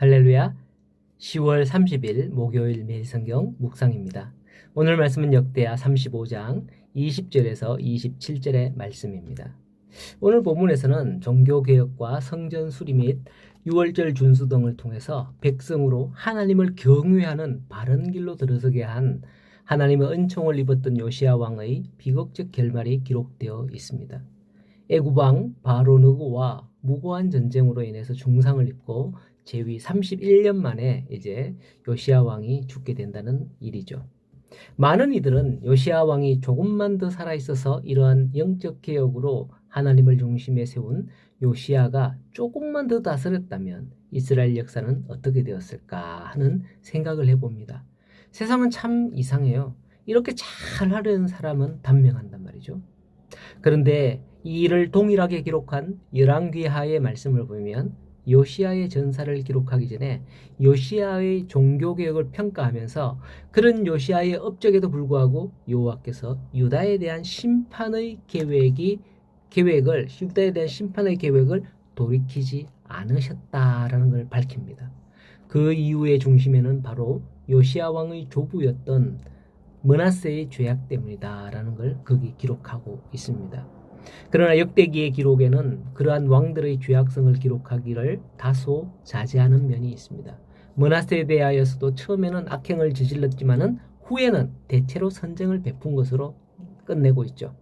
할렐루야. 10월 30일 목요일 매일 성경 묵상입니다. 오늘 말씀은 역대하 35장 20절에서 27절의 말씀입니다. 오늘 본문에서는 종교개혁과 성전 수리 및 유월절 준수 등을 통해서 백성으로 하나님을 경외하는 바른 길로 들어서게 한 하나님의 은총을 입었던 요시야 왕의 비극적 결말이 기록되어 있습니다. 애굽왕 바로느고와 무고한 전쟁으로 인해서 중상을 입고 재위 31년 만에 이제 요시야 왕이 죽게 된다는 일이죠. 많은 이들은 요시야 왕이 조금만 더 살아있어서 이러한 영적 개혁으로 하나님을 중심에 세운 요시야가 조금만 더 다스렸다면 이스라엘 역사는 어떻게 되었을까 하는 생각을 해봅니다. 세상은 참 이상해요. 이렇게 잘 하려는 사람은 단명한단 말이죠. 그런데 이 일을 동일하게 기록한 열왕기하의 말씀을 보면 요시야의 전사를 기록하기 전에 요시야의 종교개혁을 평가하면서 그런 요시야의 업적에도 불구하고 여호와께서 유다에 대한 심판의 계획을 돌이키지 않으셨다라는 걸 밝힙니다. 그 이유의 중심에는 바로 요시야 왕의 조부였던 므낫세의 죄악 때문이다라는 걸 거기 기록하고 있습니다. 그러나 역대기의 기록에는 그러한 왕들의 죄악성을 기록하기를 다소 자제하는 면이 있습니다. 므낫세에 대하여서도 처음에는 악행을 저질렀지만은 후에는 대체로 선정을 베푼 것으로 끝내고 있죠.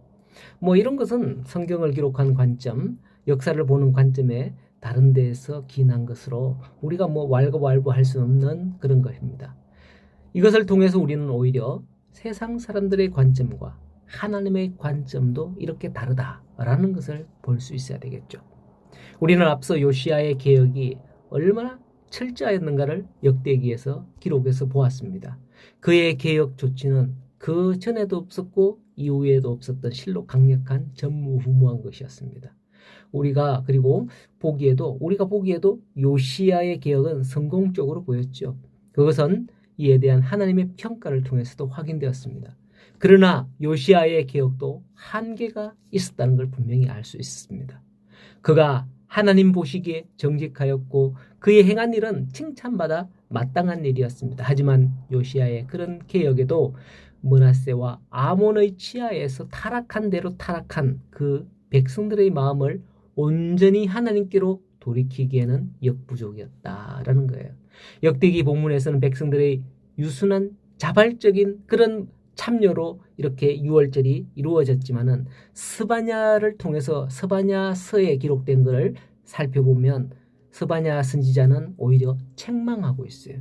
이런 것은 성경을 기록한 관점, 역사를 보는 관점에 다른 데에서 기인한 것으로 우리가 왈가왈부할 수 없는 그런 것입니다. 이것을 통해서 우리는 오히려 세상 사람들의 관점과 하나님의 관점도 이렇게 다르다라는 것을 볼 수 있어야 되겠죠. 우리는 앞서 요시야의 개혁이 얼마나 철저했는가를 역대기에서 기록해서 보았습니다. 그의 개혁 조치는 그 전에도 없었고 이후에도 없었던 실로 강력한 전무후무한 것이었습니다. 우리가 보기에도 요시야의 개혁은 성공적으로 보였죠. 그것은 이에 대한 하나님의 평가를 통해서도 확인되었습니다. 그러나 요시야의 개혁도 한계가 있었다는 걸 분명히 알 수 있습니다. 그가 하나님 보시기에 정직하였고 그의 행한 일은 칭찬받아 마땅한 일이었습니다. 하지만 요시야의 그런 개혁에도 므낫세와 아몬의 치하에서 타락한 대로 타락한 그 백성들의 마음을 온전히 하나님께로 돌이키기에는 역부족이었다라는 거예요. 역대기 본문에서는 백성들의 유순한 자발적인 그런 참여로 이렇게 유월절이 이루어졌지만은 스바냐를 통해서 스바냐서에 기록된 것을 살펴보면 스바냐 선지자는 오히려 책망하고 있어요.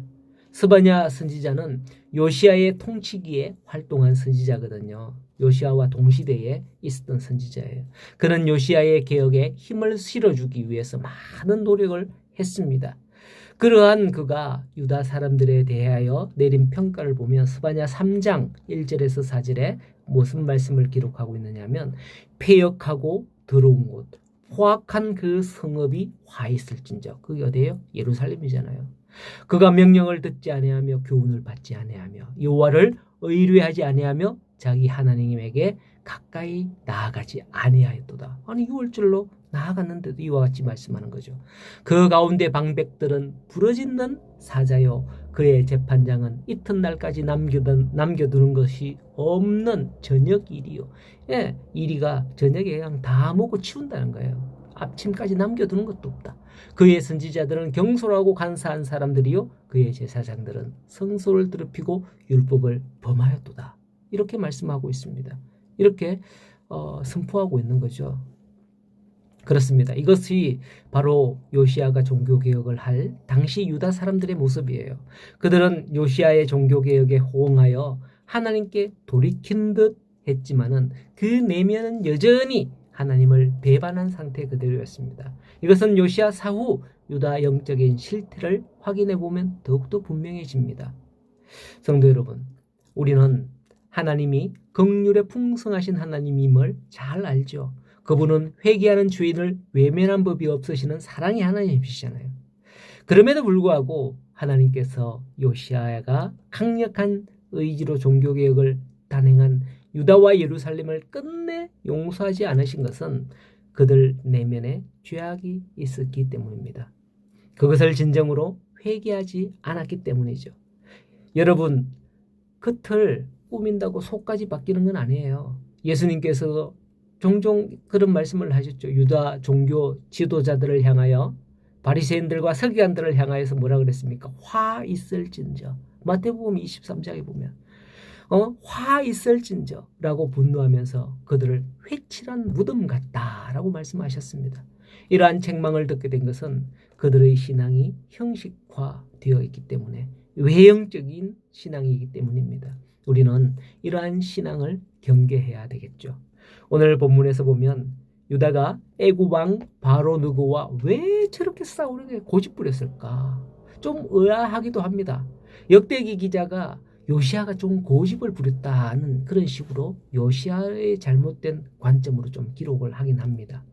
스바냐 선지자는 요시야의 통치기에 활동한 선지자거든요. 요시야와 동시대에 있었던 선지자예요. 그는 요시야의 개혁에 힘을 실어주기 위해서 많은 노력을 했습니다. 그러한 그가 유다 사람들에 대하여 내린 평가를 보면 스바냐 3장 1절에서 4절에 무슨 말씀을 기록하고 있느냐면 패역하고 더러운 곳 포악한 그 성읍이 화 있을진저. 그게 어디예요? 예루살렘이잖아요. 그가 명령을 듣지 아니하며 교훈을 받지 아니하며 여호와를 의뢰하지 아니하며 자기 하나님에게 가까이 나아가지 아니하였도다. 아니 유월절로 나아갔는데도 이와 같이 말씀하는 거죠. 그 가운데 방백들은 부러지는 사자요 그의 재판장은 이튿날까지 남겨두는 것이 없는 저녁 일이요. 일이가 저녁에 그냥 다 먹고 치운다는 거예요. 아침까지 남겨두는 것도 없다. 그의 선지자들은 경솔하고 간사한 사람들이요 그의 제사장들은 성소를 더럽히고 율법을 범하였도다. 이렇게 말씀하고 있습니다. 이렇게 선포하고 있는 거죠. 그렇습니다. 이것이 바로 요시야가 종교개혁을 할 당시 유다 사람들의 모습이에요. 그들은 요시야의 종교개혁에 호응하여 하나님께 돌이킨 듯 했지만은 그 내면은 여전히 하나님을 배반한 상태 그대로였습니다. 이것은 요시야 사후 유다 영적인 실태를 확인해 보면 더욱더 분명해집니다. 성도 여러분, 우리는 하나님이 긍휼에 풍성하신 하나님임을 잘 알죠. 그분은 회개하는 죄인을 외면한 법이 없으시는 사랑의 하나님이시잖아요. 그럼에도 불구하고 하나님께서 요시야가 강력한 의지로 종교개혁을 단행한 유다와 예루살렘을 끝내 용서하지 않으신 것은 그들 내면에 죄악이 있었기 때문입니다. 그것을 진정으로 회개하지 않았기 때문이죠. 여러분, 겉을 꾸민다고 속까지 바뀌는 건 아니에요. 예수님께서 종종 그런 말씀을 하셨죠. 유다 종교 지도자들을 향하여, 바리새인들과 서기관들을 향하여서 뭐라 그랬습니까? 화 있을진저. 마태복음 23장에 보면 화 있을진저라고 분노하면서 그들을 회칠한 무덤 같다라고 말씀하셨습니다. 이러한 책망을 듣게 된 것은 그들의 신앙이 형식화되어 있기 때문에, 외형적인 신앙이기 때문입니다. 우리는 이러한 신앙을 경계해야 되겠죠. 오늘 본문에서 보면 유다가 애굽 왕 바로 느고와 왜 저렇게 싸우려고 고집부렸을까? 좀 의아하기도 합니다. 역대기 기자가 요시아가 좀 고집을 부렸다는 그런 식으로 요시아의 잘못된 관점으로 좀 기록을 하긴 합니다.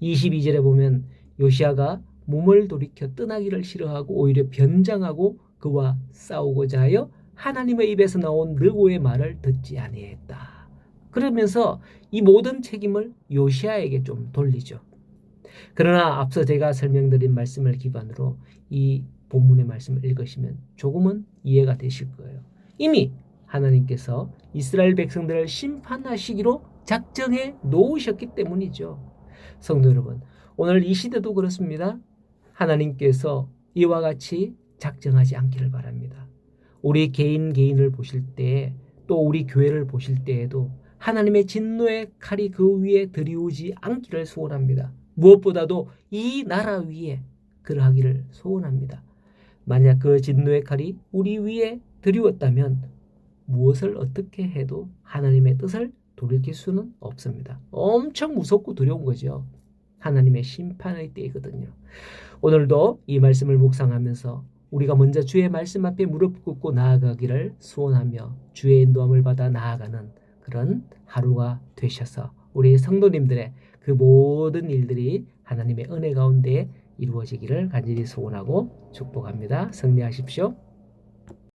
22절에 보면 요시아가 몸을 돌이켜 떠나기를 싫어하고 오히려 변장하고 그와 싸우고자 하여 하나님의 입에서 나온 느고의 말을 듣지 아니했다. 그러면서 이 모든 책임을 요시아에게 좀 돌리죠. 그러나 앞서 제가 설명드린 말씀을 기반으로 이 본문의 말씀을 읽으시면 조금은 이해가 되실 거예요. 이미 하나님께서 이스라엘 백성들을 심판하시기로 작정해 놓으셨기 때문이죠. 성도 여러분, 오늘 이 시대도 그렇습니다. 하나님께서 이와 같이 작정하지 않기를 바랍니다. 우리 개인을 보실 때, 또 우리 교회를 보실 때에도 하나님의 진노의 칼이 그 위에 들이오지 않기를 소원합니다. 무엇보다도 이 나라 위에 그러하기를 소원합니다. 만약 그 진노의 칼이 우리 위에 들이웠다면 무엇을 어떻게 해도 하나님의 뜻을 돌이킬 수는 없습니다. 엄청 무섭고 두려운 거죠. 하나님의 심판의 때이거든요. 오늘도 이 말씀을 묵상하면서 우리가 먼저 주의 말씀 앞에 무릎 꿇고 나아가기를 소원하며 주의 인도함을 받아 나아가는 그런 하루가 되셔서 우리 성도님들의 그 모든 일들이 하나님의 은혜 가운데 이루어지기를 간절히 소원하고 축복합니다. 승리하십시오.